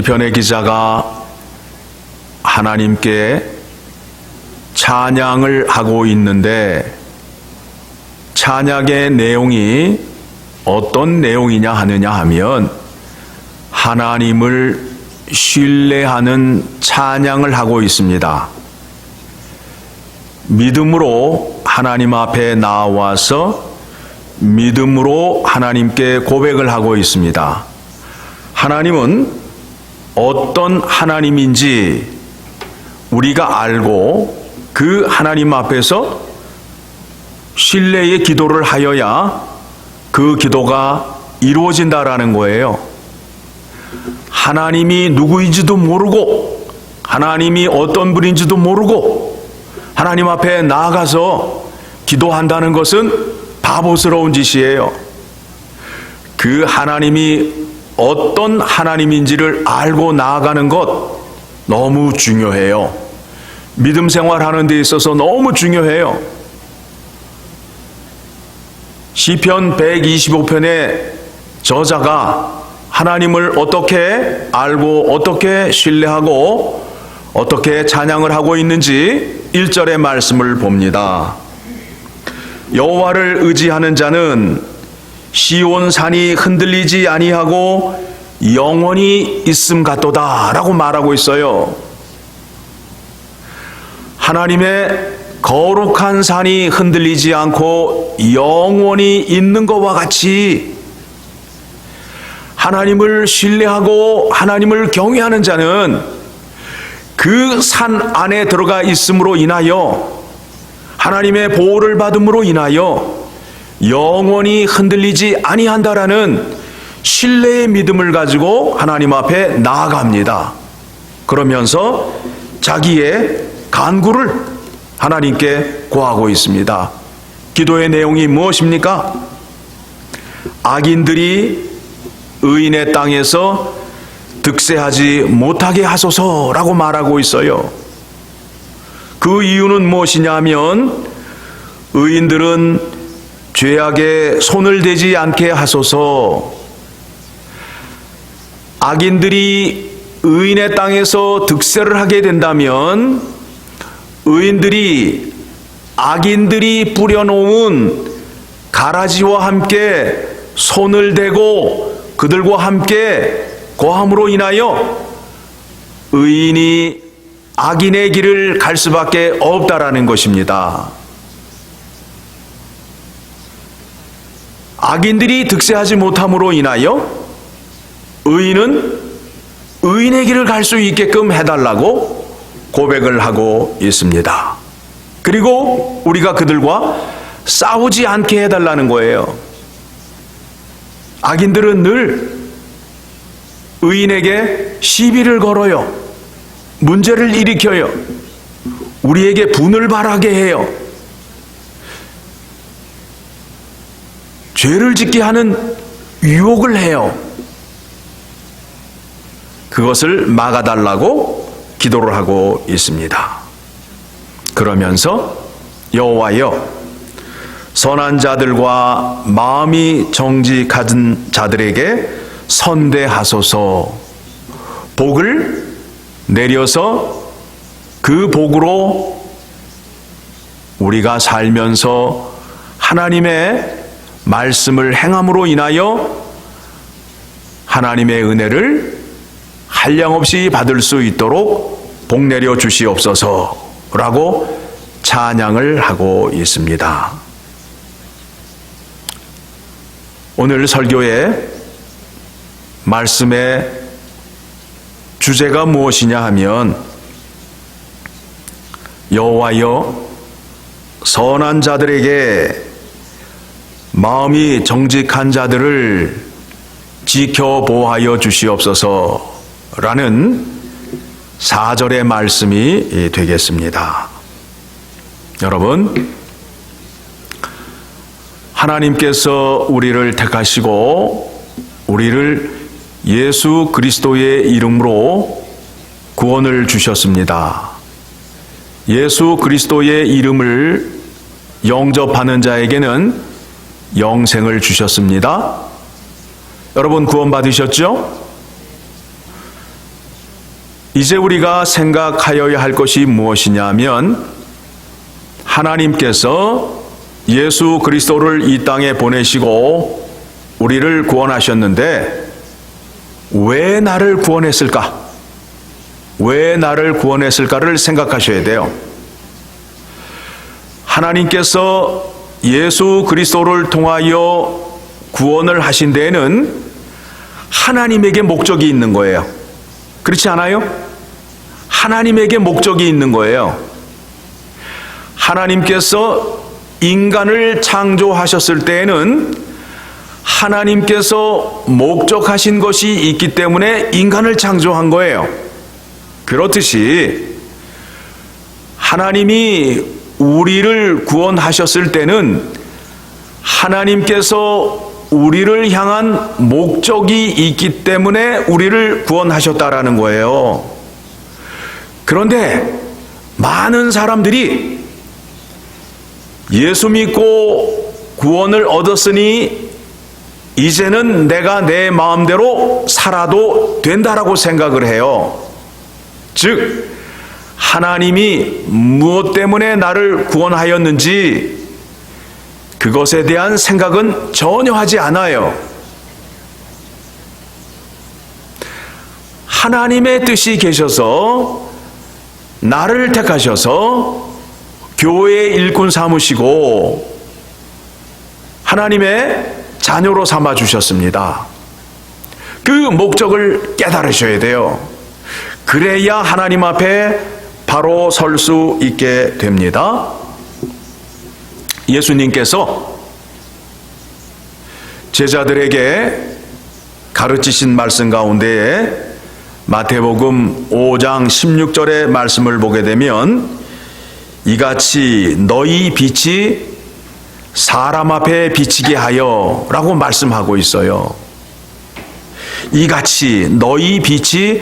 시편의 기자가 하나님께 찬양을 하고 있는데 찬양의 내용이 어떤 내용이냐 하면 하나님을 신뢰하는 찬양을 하고 있습니다. 믿음으로 하나님 앞에 나와서 믿음으로 하나님께 고백을 하고 있습니다. 하나님은 어떤 하나님인지 우리가 알고 그 하나님 앞에서 신뢰의 기도를 하여야 그 기도가 이루어진다라는 거예요. 하나님이 누구인지도 모르고 하나님이 어떤 분인지도 모르고 하나님 앞에 나아가서 기도한다는 것은 바보스러운 짓이에요. 그 하나님이 어떤 하나님인지를 알고 나아가는 것 너무 중요해요. 믿음 생활하는 데 있어서 너무 중요해요. 시편 125편의 저자가 하나님을 어떻게 알고 어떻게 신뢰하고 어떻게 찬양을 하고 있는지 1절의 말씀을 봅니다. 여호와를 의지하는 자는 시온 산이 흔들리지 아니하고 영원히 있음 같도다 라고 말하고 있어요. 하나님의 거룩한 산이 흔들리지 않고 영원히 있는 것과 같이 하나님을 신뢰하고 하나님을 경외하는 자는 그 산 안에 들어가 있음으로 인하여 하나님의 보호를 받음으로 인하여 영원히 흔들리지 아니한다라는 신뢰의 믿음을 가지고 하나님 앞에 나아갑니다. 그러면서 자기의 간구를 하나님께 고하고 있습니다. 기도의 내용이 무엇입니까? 악인들이 의인의 땅에서 득세하지 못하게 하소서라고 말하고 있어요. 그 이유는 무엇이냐면 의인들은 죄악에 손을 대지 않게 하소서. 악인들이 의인의 땅에서 득세를 하게 된다면 의인들이 악인들이 뿌려놓은 가라지와 함께 손을 대고 그들과 함께 거함으로 인하여 의인이 악인의 길을 갈 수밖에 없다라는 것입니다. 악인들이 득세하지 못함으로 인하여 의인은 의인의 길을 갈 수 있게끔 해달라고 고백을 하고 있습니다. 그리고 우리가 그들과 싸우지 않게 해달라는 거예요. 악인들은 늘 의인에게 시비를 걸어요. 문제를 일으켜요. 우리에게 분을 발하게 해요. 죄를 짓게 하는 유혹을 해요. 그것을 막아달라고 기도를 하고 있습니다. 그러면서 여호와여, 선한 자들과 마음이 정직한 자들에게 선대하소서. 복을 내려서 그 복으로 우리가 살면서 하나님의 말씀을 행함으로 인하여 하나님의 은혜를 한량없이 받을 수 있도록 복 내려 주시옵소서라고 찬양을 하고 있습니다. 오늘 설교의 말씀의 주제가 무엇이냐 하면 여호와여, 선한 자들에게 마음이 정직한 자들을 지켜보하여 주시옵소서라는 4절의 말씀이 되겠습니다. 여러분, 하나님께서 우리를 택하시고 우리를 예수 그리스도의 이름으로 구원을 주셨습니다. 예수 그리스도의 이름을 영접하는 자에게는 영생을 주셨습니다. 여러분 구원 받으셨죠? 이제 우리가 생각하여야 할 것이 무엇이냐면 하나님께서 예수 그리스도를 이 땅에 보내시고 우리를 구원하셨는데 왜 나를 구원했을까? 왜 나를 구원했을까를 생각하셔야 돼요. 하나님께서 예수 그리스도를 통하여 구원을 하신 데에는 하나님에게 목적이 있는 거예요. 그렇지 않아요? 하나님에게 목적이 있는 거예요. 하나님께서 인간을 창조하셨을 때에는 하나님께서 목적하신 것이 있기 때문에 인간을 창조한 거예요. 그렇듯이 하나님이 우리를 구원하셨을 때는 하나님께서 우리를 향한 목적이 있기 때문에 우리를 구원하셨다라는 거예요. 그런데 많은 사람들이 예수 믿고 구원을 얻었으니 이제는 내가 내 마음대로 살아도 된다라고 생각을 해요. 즉 하나님이 무엇 때문에 나를 구원하였는지 그것에 대한 생각은 전혀 하지 않아요. 하나님의 뜻이 계셔서 나를 택하셔서 교회의 일꾼 삼으시고 하나님의 자녀로 삼아 주셨습니다. 그 목적을 깨달으셔야 돼요. 그래야 하나님 앞에 바로 설 수 있게 됩니다. 예수님께서 제자들에게 가르치신 말씀 가운데에 마태복음 5장 16절의 말씀을 보게 되면 이같이 너희 빛이 사람 앞에 비치게 하여 라고 말씀하고 있어요. 이같이 너희 빛이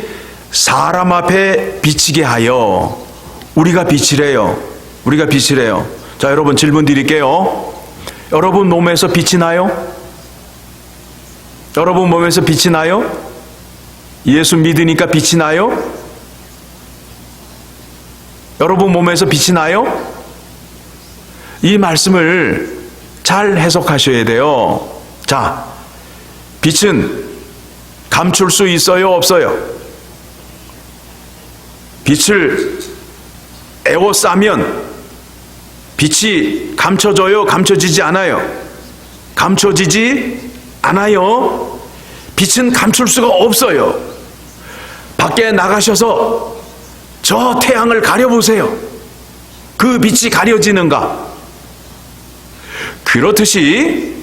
사람 앞에 비치게 하여. 우리가 빛이래요. 우리가 빛이래요. 자, 여러분 질문 드릴게요. 여러분 몸에서 빛이 나요? 여러분 몸에서 빛이 나요? 예수 믿으니까 빛이 나요? 여러분 몸에서 빛이 나요? 이 말씀을 잘 해석하셔야 돼요. 자, 빛은 감출 수 있어요? 없어요? 빛을 에워싸면 빛이 감춰져요? 감춰지지 않아요? 감춰지지 않아요. 빛은 감출 수가 없어요. 밖에 나가셔서 저 태양을 가려보세요. 그 빛이 가려지는가? 그렇듯이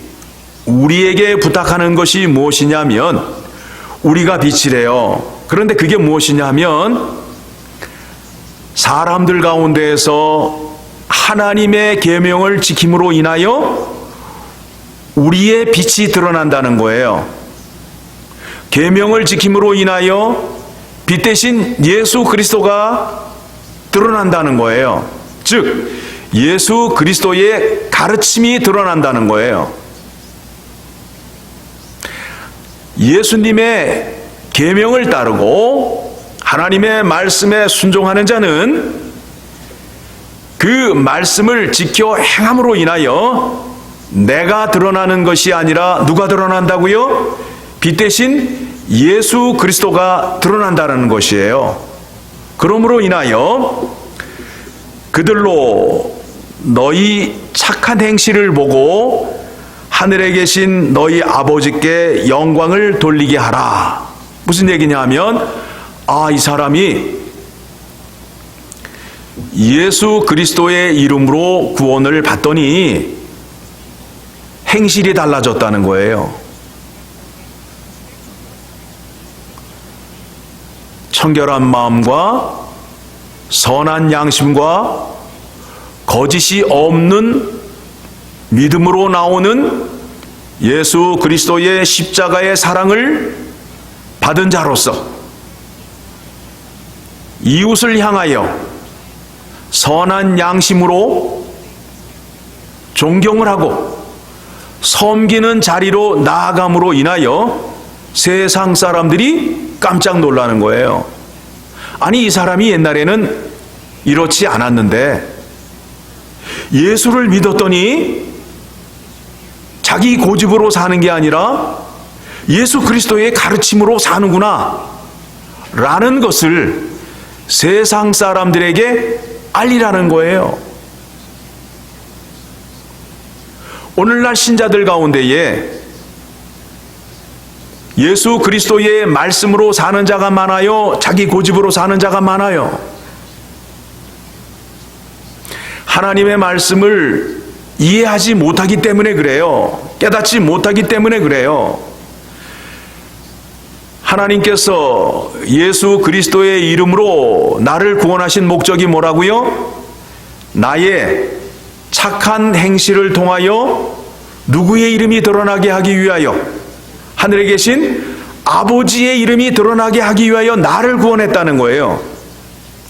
우리에게 부탁하는 것이 무엇이냐면 우리가 빛이래요. 그런데 그게 무엇이냐면 사람들 가운데에서 하나님의 계명을 지킴으로 인하여 우리의 빛이 드러난다는 거예요. 계명을 지킴으로 인하여 빛 대신 예수 그리스도가 드러난다는 거예요. 즉 예수 그리스도의 가르침이 드러난다는 거예요. 예수님의 계명을 따르고 하나님의 말씀에 순종하는 자는 그 말씀을 지켜 행함으로 인하여 내가 드러나는 것이 아니라 누가 드러난다고요? 빛 대신 예수 그리스도가 드러난다는 것이에요. 그러므로 인하여 그들로 너희 착한 행실을 보고 하늘에 계신 너희 아버지께 영광을 돌리게 하라. 무슨 얘기냐 하면 이 사람이 예수 그리스도의 이름으로 구원을 받더니 행실이 달라졌다는 거예요. 청결한 마음과 선한 양심과 거짓이 없는 믿음으로 나오는 예수 그리스도의 십자가의 사랑을 받은 자로서 이웃을 향하여 선한 양심으로 존경을 하고 섬기는 자리로 나아감으로 인하여 세상 사람들이 깜짝 놀라는 거예요. 아니, 이 사람이 옛날에는 이렇지 않았는데 예수를 믿었더니 자기 고집으로 사는 게 아니라 예수 그리스도의 가르침으로 사는구나 라는 것을 세상 사람들에게 알리라는 거예요. 오늘날 신자들 가운데에 예수 그리스도의 말씀으로 사는 자가 많아요? 자기 고집으로 사는 자가 많아요? 하나님의 말씀을 이해하지 못하기 때문에 그래요. 깨닫지 못하기 때문에 그래요. 하나님께서 예수 그리스도의 이름으로 나를 구원하신 목적이 뭐라고요? 나의 착한 행실을 통하여 누구의 이름이 드러나게 하기 위하여, 하늘에 계신 아버지의 이름이 드러나게 하기 위하여 나를 구원했다는 거예요.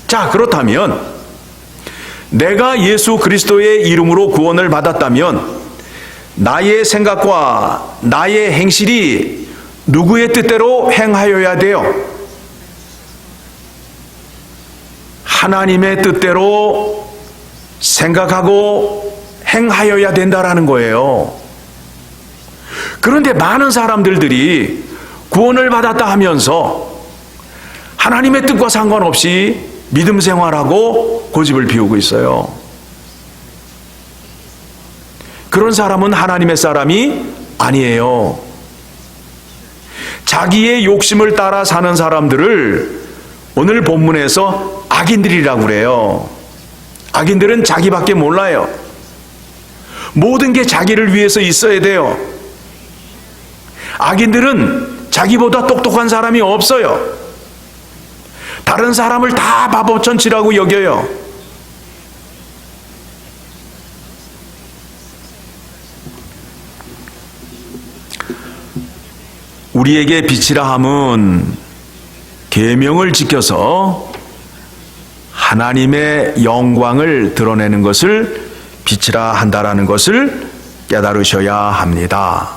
자, 그렇다면 내가 예수 그리스도의 이름으로 구원을 받았다면 나의 생각과 나의 행실이 누구의 뜻대로 행하여야 돼요? 하나님의 뜻대로 생각하고 행하여야 된다라는 거예요. 그런데 많은 사람들이 구원을 받았다 하면서 하나님의 뜻과 상관없이 믿음 생활하고 고집을 피우고 있어요. 그런 사람은 하나님의 사람이 아니에요. 자기의 욕심을 따라 사는 사람들을 오늘 본문에서 악인들이라고 그래요. 악인들은 자기밖에 몰라요. 모든 게 자기를 위해서 있어야 돼요. 악인들은 자기보다 똑똑한 사람이 없어요. 다른 사람을 다 바보천치라고 여겨요. 우리에게 빛이라 함은 계명을 지켜서 하나님의 영광을 드러내는 것을 빛이라 한다라는 것을 깨달으셔야 합니다.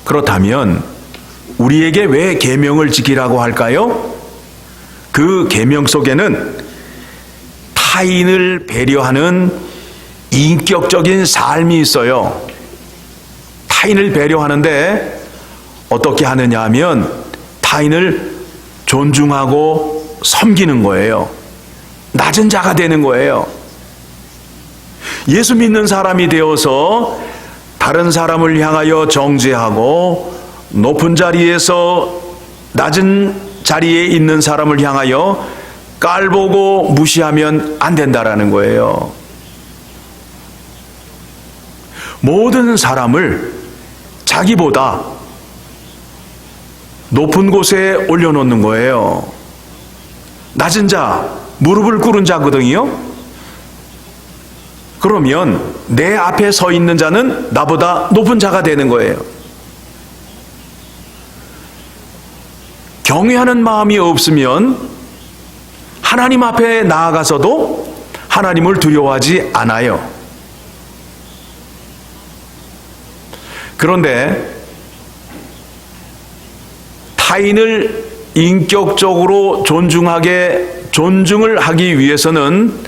그렇다면 우리에게 왜 계명을 지키라고 할까요? 그 계명 속에는 타인을 배려하는 인격적인 삶이 있어요. 타인을 배려하는데 어떻게 하느냐 하면 타인을 존중하고 섬기는 거예요. 낮은 자가 되는 거예요. 예수 믿는 사람이 되어서 다른 사람을 향하여 정죄하고 높은 자리에서 낮은 자리에 있는 사람을 향하여 깔보고 무시하면 안 된다라는 거예요. 모든 사람을 자기보다 높은 곳에 올려놓는 거예요. 낮은 자, 무릎을 꿇은 자거든요. 그러면 내 앞에 서 있는 자는 나보다 높은 자가 되는 거예요. 경외하는 마음이 없으면 하나님 앞에 나아가서도 하나님을 두려워하지 않아요. 그런데 타인을 인격적으로 존중을 하기 위해서는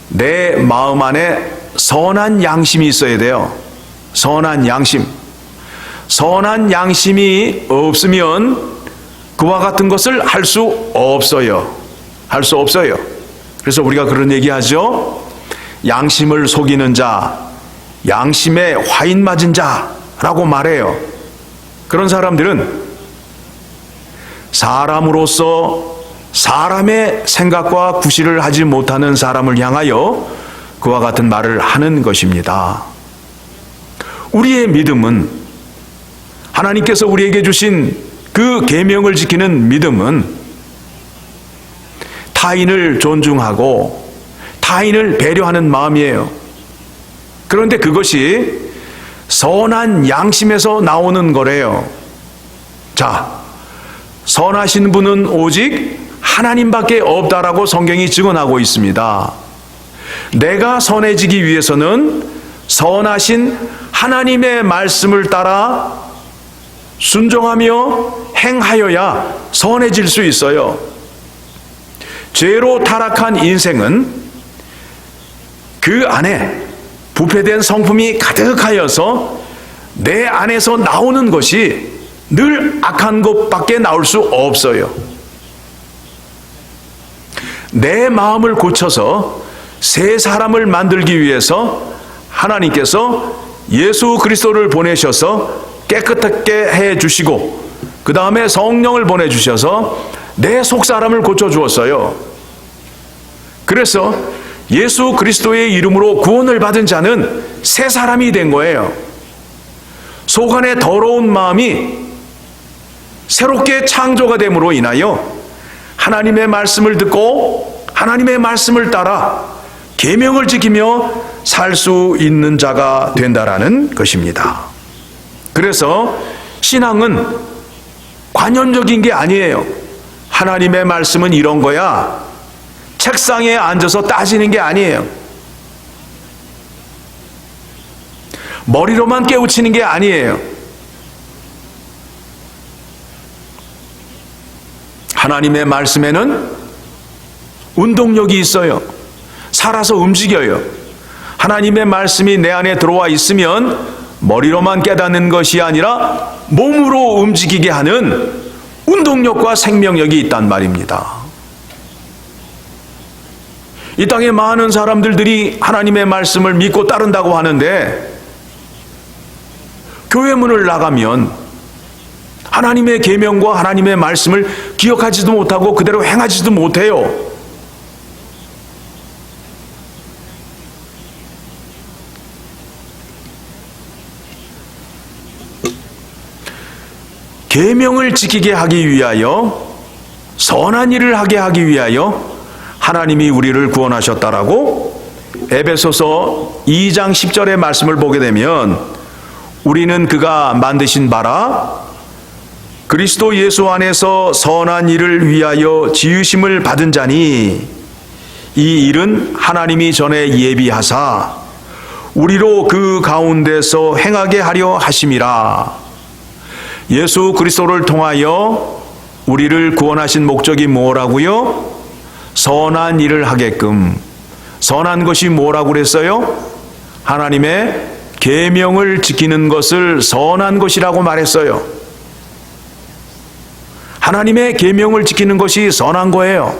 내 마음 안에 선한 양심이 있어야 돼요. 선한 양심. 선한 양심이 없으면 그와 같은 것을 할 수 없어요. 할 수 없어요. 그래서 우리가 그런 얘기하죠. 양심을 속이는 자, 양심에 화인 맞은 자라고 말해요. 그런 사람들은 사람으로서 사람의 생각과 구실을 하지 못하는 사람을 향하여 그와 같은 말을 하는 것입니다. 우리의 믿음은, 하나님께서 우리에게 주신 그 계명을 지키는 믿음은 타인을 존중하고 타인을 배려하는 마음이에요. 그런데 그것이 선한 양심에서 나오는 거래요. 자, 선하신 분은 오직 하나님밖에 없다라고 성경이 증언하고 있습니다. 내가 선해지기 위해서는 선하신 하나님의 말씀을 따라 순종하며 행하여야 선해질 수 있어요. 죄로 타락한 인생은 그 안에 부패된 성품이 가득하여서 내 안에서 나오는 것이 늘 악한 것밖에 나올 수 없어요. 내 마음을 고쳐서 새 사람을 만들기 위해서 하나님께서 예수 그리스도를 보내셔서 깨끗하게 해 주시고 그 다음에 성령을 보내주셔서 내 속사람을 고쳐주었어요. 그래서 예수 그리스도의 이름으로 구원을 받은 자는 새 사람이 된 거예요. 속 안에 더러운 마음이 새롭게 창조가 됨으로 인하여 하나님의 말씀을 듣고 하나님의 말씀을 따라 계명을 지키며 살 수 있는 자가 된다라는 것입니다. 그래서 신앙은 관념적인 게 아니에요. 하나님의 말씀은 이런 거야. 책상에 앉아서 따지는 게 아니에요. 머리로만 깨우치는 게 아니에요. 하나님의 말씀에는 운동력이 있어요. 살아서 움직여요. 하나님의 말씀이 내 안에 들어와 있으면 머리로만 깨닫는 것이 아니라 몸으로 움직이게 하는 운동력과 생명력이 있단 말입니다. 이 땅에 많은 사람들이 하나님의 말씀을 믿고 따른다고 하는데 교회 문을 나가면 하나님의 계명과 하나님의 말씀을 기억하지도 못하고 그대로 행하지도 못해요. 계명을 지키게 하기 위하여 선한 일을 하게 하기 위하여 하나님이 우리를 구원하셨다라고 에베소서 2장 10절의 말씀을 보게 되면 우리는 그가 만드신 바라 그리스도 예수 안에서 선한 일을 위하여 지으심을 받은 자니 이 일은 하나님이 전에 예비하사 우리로 그 가운데서 행하게 하려 하심이라. 예수 그리스도를 통하여 우리를 구원하신 목적이 뭐라고요? 선한 일을 하게끔. 선한 것이 뭐라고 그랬어요? 하나님의 계명을 지키는 것을 선한 것이라고 말했어요. 하나님의 계명을 지키는 것이 선한 거예요.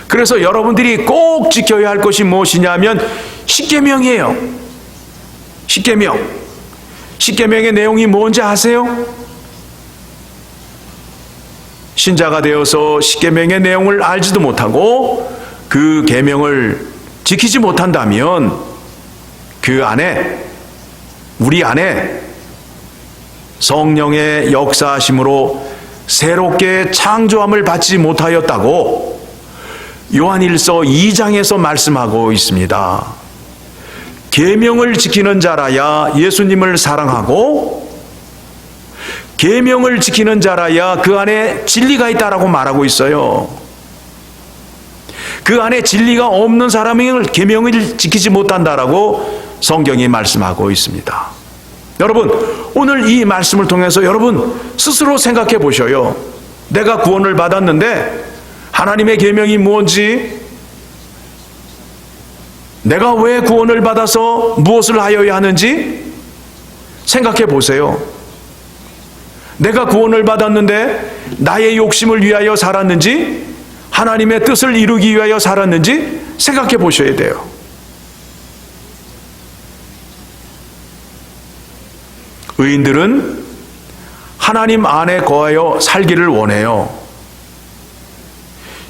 그래서 여러분들이 꼭 지켜야 할 것이 무엇이냐면 십계명이에요. 십계명. 십계명의 내용이 뭔지 아세요? 신자가 되어서 십계명의 내용을 알지도 못하고 그 계명을 지키지 못한다면 그 안에 우리 안에 성령의 역사하심으로 새롭게 창조함을 받지 못하였다고 요한일서 2장에서 말씀하고 있습니다. 계명을 지키는 자라야 예수님을 사랑하고 계명을 지키는 자라야 그 안에 진리가 있다라고 말하고 있어요. 그 안에 진리가 없는 사람은 계명을 지키지 못한다라고 성경이 말씀하고 있습니다. 여러분, 오늘 이 말씀을 통해서 여러분 스스로 생각해 보셔요. 내가 구원을 받았는데 하나님의 계명이 뭔지, 내가 왜 구원을 받아서 무엇을 하여야 하는지 생각해 보세요. 내가 구원을 받았는데 나의 욕심을 위하여 살았는지 하나님의 뜻을 이루기 위하여 살았는지 생각해 보셔야 돼요. 의인들은 하나님 안에 거하여 살기를 원해요.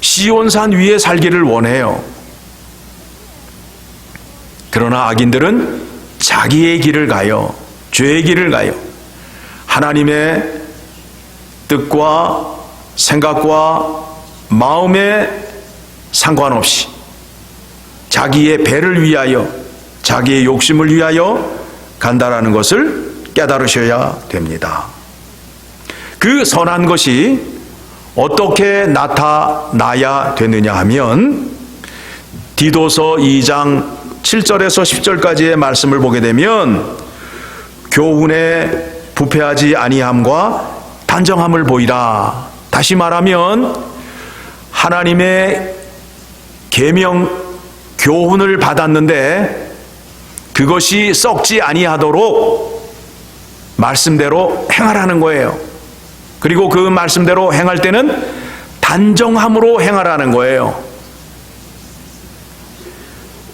시온산 위에 살기를 원해요. 그러나 악인들은 자기의 길을 가요. 죄의 길을 가요. 하나님의 뜻과 생각과 마음에 상관없이 자기의 배를 위하여 자기의 욕심을 위하여 간다라는 것을 깨달으셔야 됩니다. 그 선한 것이 어떻게 나타나야 되느냐 하면 디도서 2장 7절에서 10절까지의 말씀을 보게 되면 교훈에 부패하지 아니함과 단정함을 보이라. 다시 말하면 하나님의 계명 교훈을 받았는데 그것이 썩지 아니하도록 말씀대로 행하라는 거예요. 그리고 그 말씀대로 행할 때는 단정함으로 행하라는 거예요.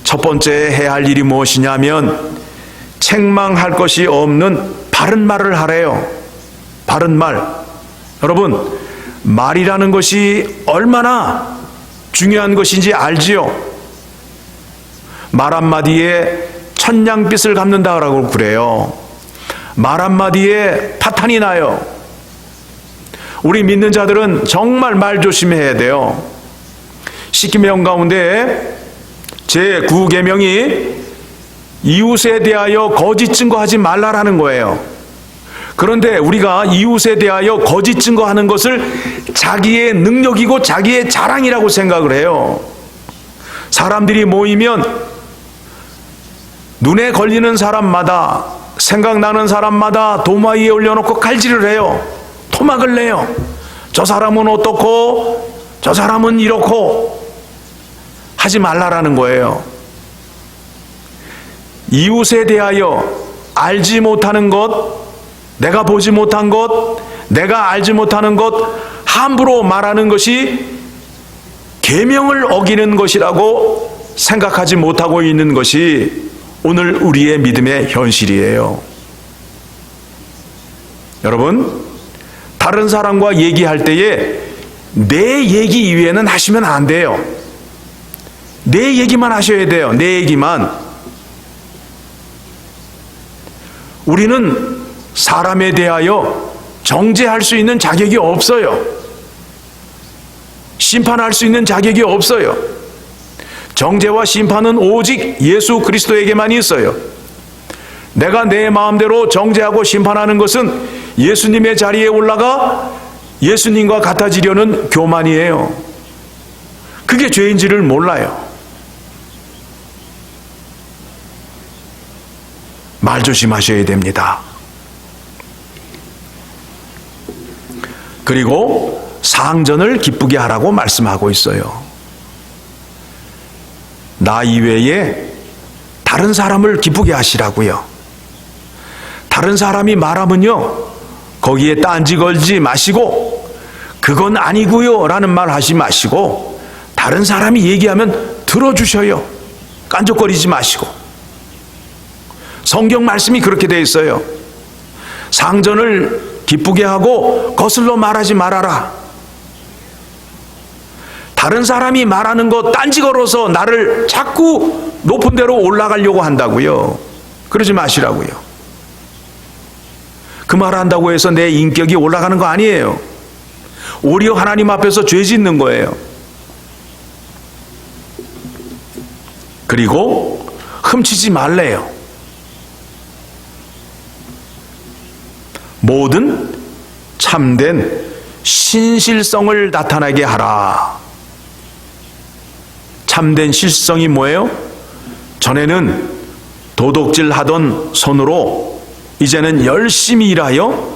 첫 번째 해야 할 일이 무엇이냐면 책망할 것이 없는 바른 말을 하래요. 바른 말. 여러분, 말이라는 것이 얼마나 중요한 것인지 알지요? 말 한마디에 천냥빚을 갚는다라고 그래요. 말 한마디에 파탄이 나요. 우리 믿는 자들은 정말 말 조심해야 돼요. 십계명 가운데 제9계명이 이웃에 대하여 거짓 증거하지 말라라는 거예요. 그런데 우리가 이웃에 대하여 거짓 증거하는 것을 자기의 능력이고 자기의 자랑이라고 생각을 해요. 사람들이 모이면 눈에 걸리는 사람마다, 생각나는 사람마다 도마 위에 올려놓고 칼질을 해요. 토막을 내요. 저 사람은 어떻고 저 사람은 이렇고 하지 말라라는 거예요. 이웃에 대하여 알지 못하는 것, 내가 보지 못한 것, 내가 알지 못하는 것 함부로 말하는 것이 계명을 어기는 것이라고 생각하지 못하고 있는 것이 오늘 우리의 믿음의 현실이에요. 여러분, 다른 사람과 얘기할 때에 내 얘기 이외에는 하시면 안 돼요. 내 얘기만 하셔야 돼요. 내 얘기만. 우리는 사람에 대하여 정죄할 수 있는 자격이 없어요. 심판할 수 있는 자격이 없어요. 정죄와 심판은 오직 예수 그리스도에게만 있어요. 내가 내 마음대로 정죄하고 심판하는 것은 예수님의 자리에 올라가 예수님과 같아지려는 교만이에요. 그게 죄인지를 몰라요. 말 조심하셔야 됩니다. 그리고 상전을 기쁘게 하라고 말씀하고 있어요. 나 이외에 다른 사람을 기쁘게 하시라고요. 다른 사람이 말하면요, 거기에 딴지 걸지 마시고 그건 아니고요 라는 말 하지 마시고 다른 사람이 얘기하면 들어주셔요. 깐족거리지 마시고. 성경 말씀이 그렇게 되어 있어요. 상전을 기쁘게 하고 거슬러 말하지 말아라. 다른 사람이 말하는 거 딴지 걸어서 나를 자꾸 높은 데로 올라가려고 한다고요. 그러지 마시라고요. 그 말 한다고 해서 내 인격이 올라가는 거 아니에요. 오히려 하나님 앞에서 죄 짓는 거예요. 그리고 훔치지 말래요. 모든 참된 신실성을 나타나게 하라. 참된 실성이 뭐예요? 전에는 도둑질 하던 손으로 이제는 열심히 일하여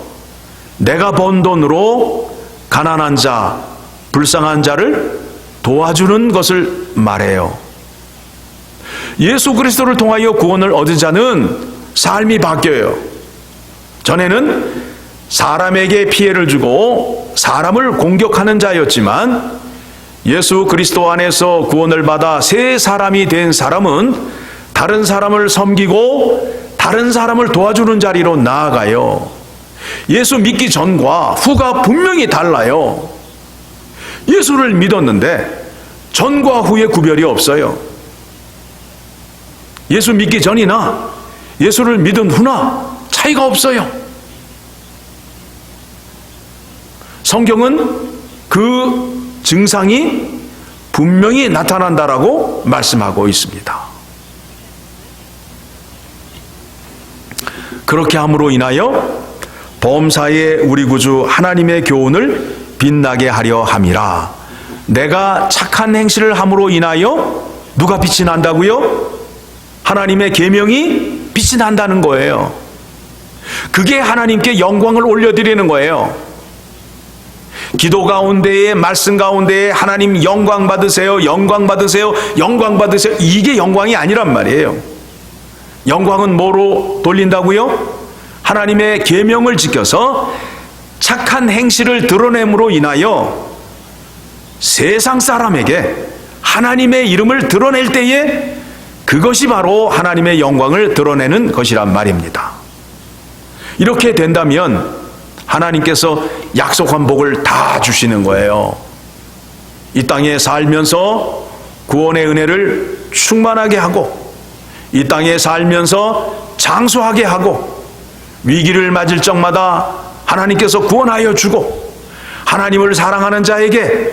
내가 번 돈으로 가난한 자, 불쌍한 자를 도와주는 것을 말해요. 예수 그리스도를 통하여 구원을 얻은 자는 삶이 바뀌어요. 전에는 사람에게 피해를 주고 사람을 공격하는 자였지만 예수 그리스도 안에서 구원을 받아 새 사람이 된 사람은 다른 사람을 섬기고 다른 사람을 도와주는 자리로 나아가요. 예수 믿기 전과 후가 분명히 달라요. 예수를 믿었는데 전과 후의 구별이 없어요. 예수 믿기 전이나 예수를 믿은 후나 차이가 없어요. 성경은 그 증상이 분명히 나타난다라고 말씀하고 있습니다. 그렇게 함으로 인하여 범사에 우리 구주 하나님의 교훈을 빛나게 하려 함이라. 내가 착한 행실을 함으로 인하여 누가 빛이 난다고요? 하나님의 계명이 빛이 난다는 거예요. 그게 하나님께 영광을 올려드리는 거예요. 기도 가운데에, 말씀 가운데에 하나님 영광 받으세요, 영광 받으세요, 영광 받으세요. 이게 영광이 아니란 말이에요. 영광은 뭐로 돌린다고요? 하나님의 계명을 지켜서 착한 행실을 드러냄으로 인하여 세상 사람에게 하나님의 이름을 드러낼 때에 그것이 바로 하나님의 영광을 드러내는 것이란 말입니다. 이렇게 된다면 하나님께서 약속한 복을 다 주시는 거예요. 이 땅에 살면서 구원의 은혜를 충만하게 하고, 이 땅에 살면서 장수하게 하고, 위기를 맞을 적마다 하나님께서 구원하여 주고, 하나님을 사랑하는 자에게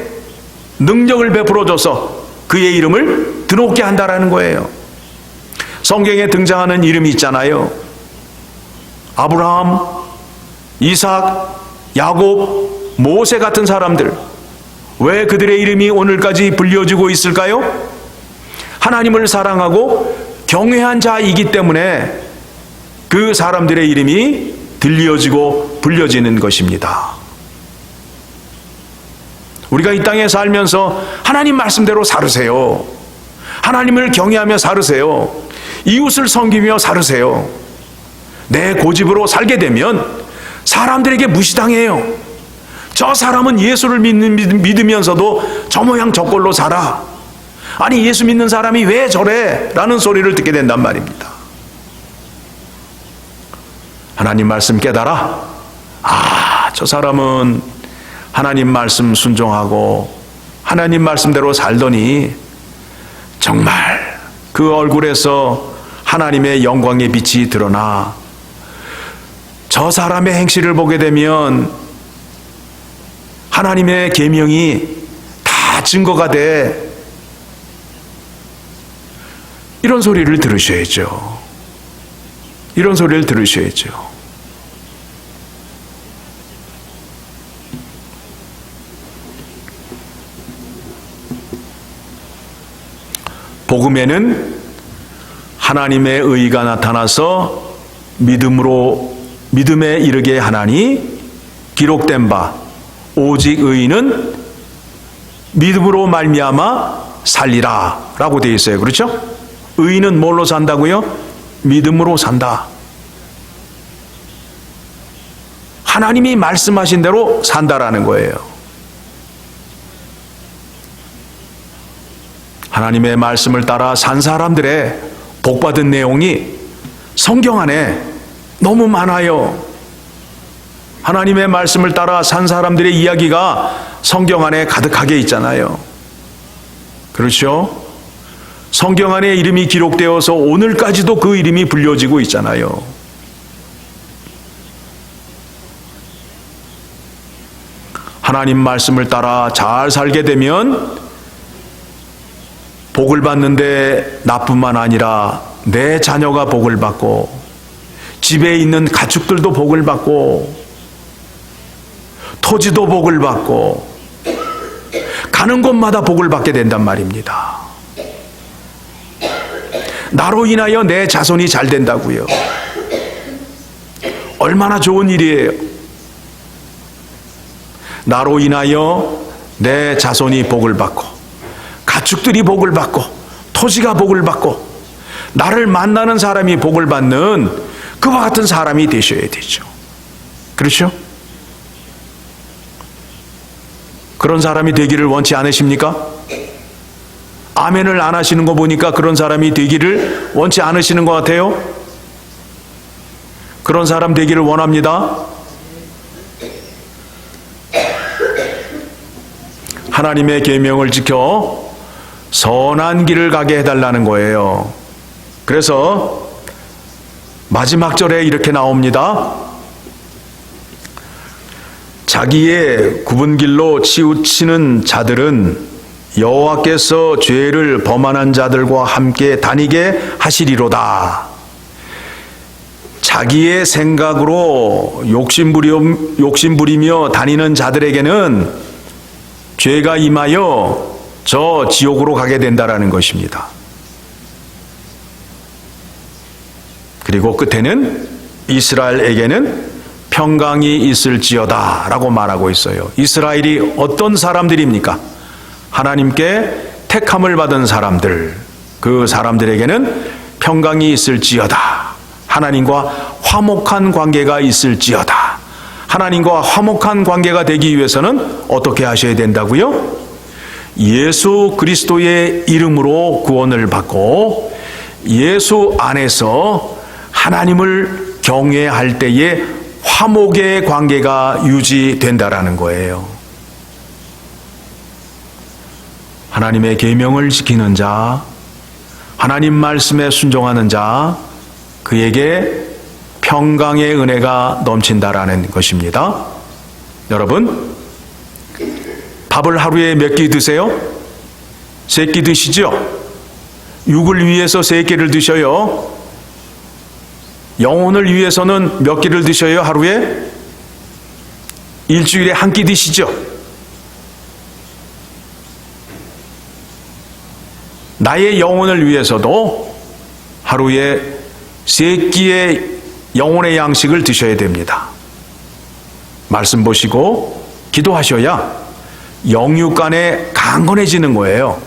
능력을 베풀어줘서 그의 이름을 드높게 한다라는 거예요. 성경에 등장하는 이름이 있잖아요. 아브라함, 이삭, 야곱, 모세 같은 사람들, 왜 그들의 이름이 오늘까지 불려지고 있을까요? 하나님을 사랑하고 경외한 자이기 때문에 그 사람들의 이름이 들려지고 불려지는 것입니다. 우리가 이 땅에 살면서 하나님 말씀대로 살으세요. 하나님을 경외하며 살으세요. 이웃을 섬기며 살으세요. 내 고집으로 살게 되면 사람들에게 무시당해요. 저 사람은 예수를 믿으면서도 저 모양 저 꼴로 살아. 아니, 예수 믿는 사람이 왜 저래? 라는 소리를 듣게 된단 말입니다. 하나님 말씀 깨달아. 아, 저 사람은 하나님 말씀 순종하고 하나님 말씀대로 살더니 정말 그 얼굴에서 하나님의 영광의 빛이 드러나 저 사람의 행실을 보게 되면 하나님의 계명이 다 증거가 돼. 이런 소리를 들으셔야죠. 이런 소리를 들으셔야죠. 복음에는 하나님의 의가 나타나서 믿음에 이르게 하나니 기록된 바 오직 의인은 믿음으로 말미암아 살리라 라고 되어 있어요. 그렇죠? 의인은 뭘로 산다고요? 믿음으로 산다. 하나님이 말씀하신 대로 산다라는 거예요. 하나님의 말씀을 따라 산 사람들의 복받은 내용이 성경 안에 너무 많아요. 하나님의 말씀을 따라 산 사람들의 이야기가 성경 안에 가득하게 있잖아요. 그렇죠? 성경 안에 이름이 기록되어서 오늘까지도 그 이름이 불려지고 있잖아요. 하나님 말씀을 따라 잘 살게 되면 복을 받는데 나뿐만 아니라 내 자녀가 복을 받고 집에 있는 가축들도 복을 받고 토지도 복을 받고 가는 곳마다 복을 받게 된단 말입니다. 나로 인하여 내 자손이 잘 된다고요. 얼마나 좋은 일이에요. 나로 인하여 내 자손이 복을 받고 가축들이 복을 받고 토지가 복을 받고 나를 만나는 사람이 복을 받는 그와 같은 사람이 되셔야 되죠. 그렇죠? 그런 사람이 되기를 원치 않으십니까? 아멘을 안 하시는 거 보니까 그런 사람이 되기를 원치 않으시는 것 같아요. 그런 사람 되기를 원합니다. 하나님의 계명을 지켜 선한 길을 가게 해달라는 거예요. 그래서 마지막 절에 이렇게 나옵니다. 자기의 굽은 길로 치우치는 자들은 여호와께서 죄를 범하는 자들과 함께 다니게 하시리로다. 자기의 생각으로 욕심부리며 다니는 자들에게는 죄가 임하여 저 지옥으로 가게 된다라는 것입니다. 그리고 끝에는 이스라엘에게는 평강이 있을지어다 라고 말하고 있어요. 이스라엘이 어떤 사람들입니까? 하나님께 택함을 받은 사람들, 그 사람들에게는 평강이 있을지어다. 하나님과 화목한 관계가 있을지어다. 하나님과 화목한 관계가 되기 위해서는 어떻게 하셔야 된다고요? 예수 그리스도의 이름으로 구원을 받고 예수 안에서 하나님을 경외할 때에 화목의 관계가 유지된다라는 거예요. 하나님의 계명을 지키는 자, 하나님 말씀에 순종하는 자, 그에게 평강의 은혜가 넘친다라는 것입니다. 여러분, 밥을 하루에 몇 끼 드세요? 3끼 드시죠? 육을 위해서 3끼를 드셔요. 영혼을 위해서는 몇 끼를 드셔요? 하루에? 일주일에 1끼 드시죠? 나의 영혼을 위해서도 하루에 3끼의 영혼의 양식을 드셔야 됩니다. 말씀 보시고 기도하셔야 영육간에 강건해지는 거예요.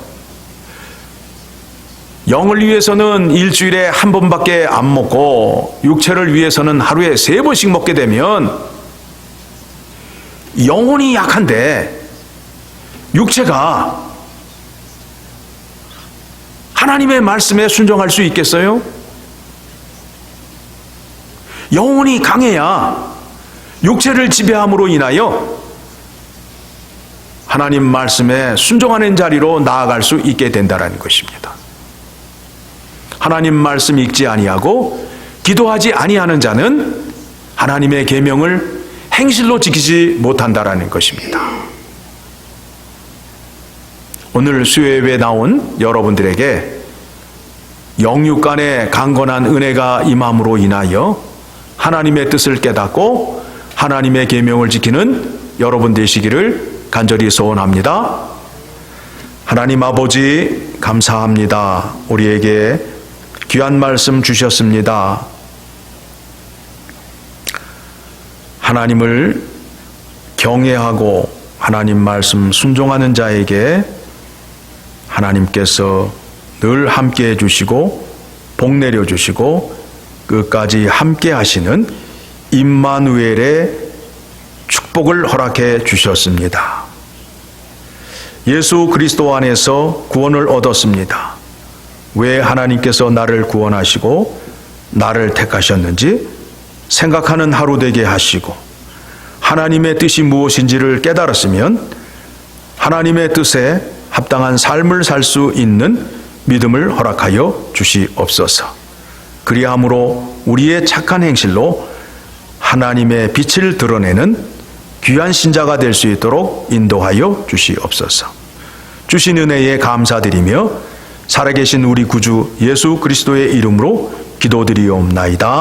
영을 위해서는 일주일에 한 번밖에 안 먹고 육체를 위해서는 하루에 3번씩 먹게 되면 영혼이 약한데 육체가 하나님의 말씀에 순종할 수 있겠어요? 영혼이 강해야 육체를 지배함으로 인하여 하나님 말씀에 순종하는 자리로 나아갈 수 있게 된다는 것입니다. 하나님 말씀 읽지 아니하고 기도하지 아니하는 자는 하나님의 계명을 행실로 지키지 못한다라는 것입니다. 오늘 수요예배에 나온 여러분들에게 영육간의 강건한 은혜가 임함으로 인하여 하나님의 뜻을 깨닫고 하나님의 계명을 지키는 여러분 되시기를 간절히 소원합니다. 하나님 아버지 감사합니다. 우리에게 귀한 말씀 주셨습니다. 하나님을 경외하고 하나님 말씀 순종하는 자에게 하나님께서 늘 함께 해주시고 복 내려주시고 끝까지 함께 하시는 임마누엘의 축복을 허락해 주셨습니다. 예수 그리스도 안에서 구원을 얻었습니다. 왜 하나님께서 나를 구원하시고 나를 택하셨는지 생각하는 하루 되게 하시고 하나님의 뜻이 무엇인지를 깨달았으면 하나님의 뜻에 합당한 삶을 살 수 있는 믿음을 허락하여 주시옵소서. 그리함으로 우리의 착한 행실로 하나님의 빛을 드러내는 귀한 신자가 될 수 있도록 인도하여 주시옵소서. 주신 은혜에 감사드리며 살아계신 우리 구주 예수 그리스도의 이름으로 기도드리옵나이다.